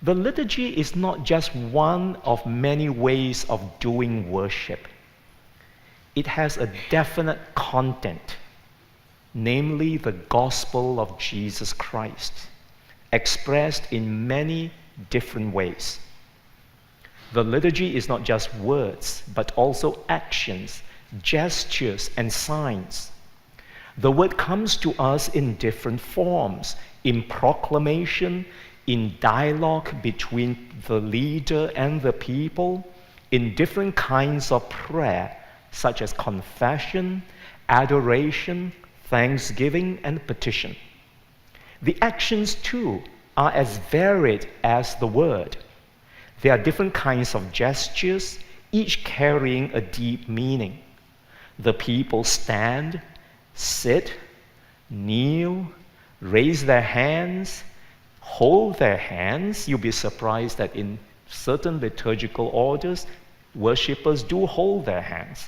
The liturgy is not just one of many ways of doing worship. It has a definite content, namely the gospel of Jesus Christ, expressed in many different ways. The liturgy is not just words, but also actions, gestures, and signs. The word comes to us in different forms, in proclamation, in dialogue between the leader and the people, in different kinds of prayer, such as confession, adoration, thanksgiving, and petition. The actions, too, are as varied as the word. There are different kinds of gestures, each carrying a deep meaning. The people stand, sit, kneel, raise their hands, hold their hands. You'll be surprised that in certain liturgical orders, worshippers do hold their hands.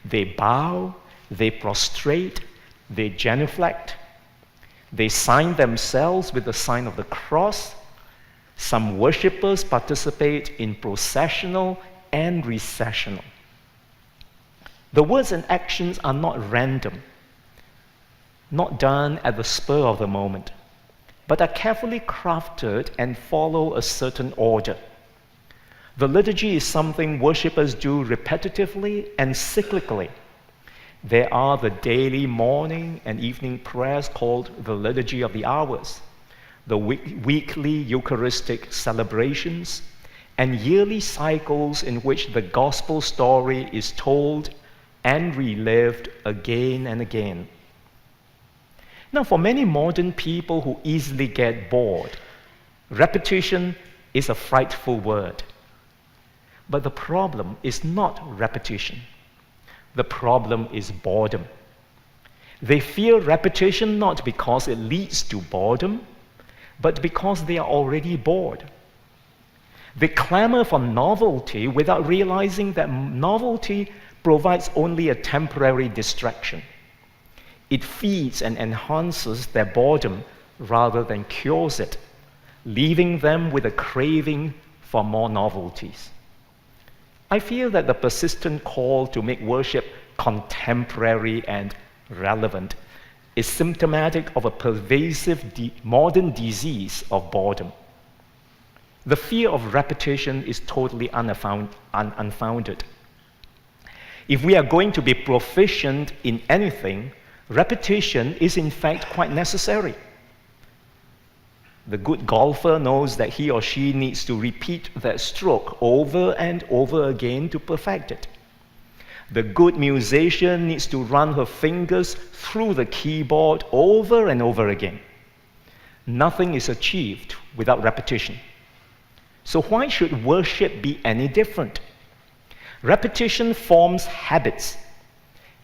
They bow, they prostrate, they genuflect. They sign themselves with the sign of the cross. Some worshippers participate in processional and recessional. The words and actions are not random, not done at the spur of the moment, but are carefully crafted and follow a certain order. The liturgy is something worshippers do repetitively and cyclically. There are the daily morning and evening prayers called the Liturgy of the Hours, the weekly Eucharistic celebrations, and yearly cycles in which the gospel story is told and relived again and again. Now, for many modern people who easily get bored, repetition is a frightful word. But the problem is not repetition. The problem is boredom. They fear repetition not because it leads to boredom, but because they are already bored. They clamor for novelty without realizing that novelty provides only a temporary distraction. It feeds and enhances their boredom rather than cures it, leaving them with a craving for more novelties. I feel that the persistent call to make worship contemporary and relevant is symptomatic of a pervasive modern disease of boredom. The fear of repetition is totally unfounded. If we are going to be proficient in anything, repetition is in fact quite necessary. The good golfer knows that he or she needs to repeat that stroke over and over again to perfect it. The good musician needs to run her fingers through the keyboard over and over again. Nothing is achieved without repetition. So why should worship be any different? Repetition forms habits.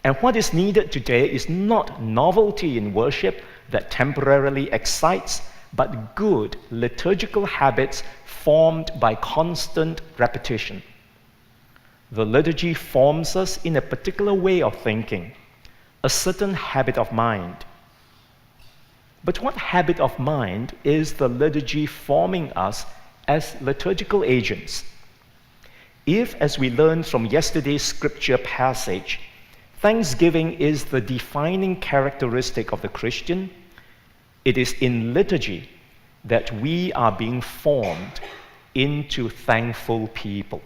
And what is needed today is not novelty in worship that temporarily excites, but good liturgical habits formed by constant repetition. The liturgy forms us in a particular way of thinking, a certain habit of mind. But what habit of mind is the liturgy forming us as liturgical agents? If, as we learned from yesterday's scripture passage, thanksgiving is the defining characteristic of the Christian, it is in liturgy that we are being formed into thankful people.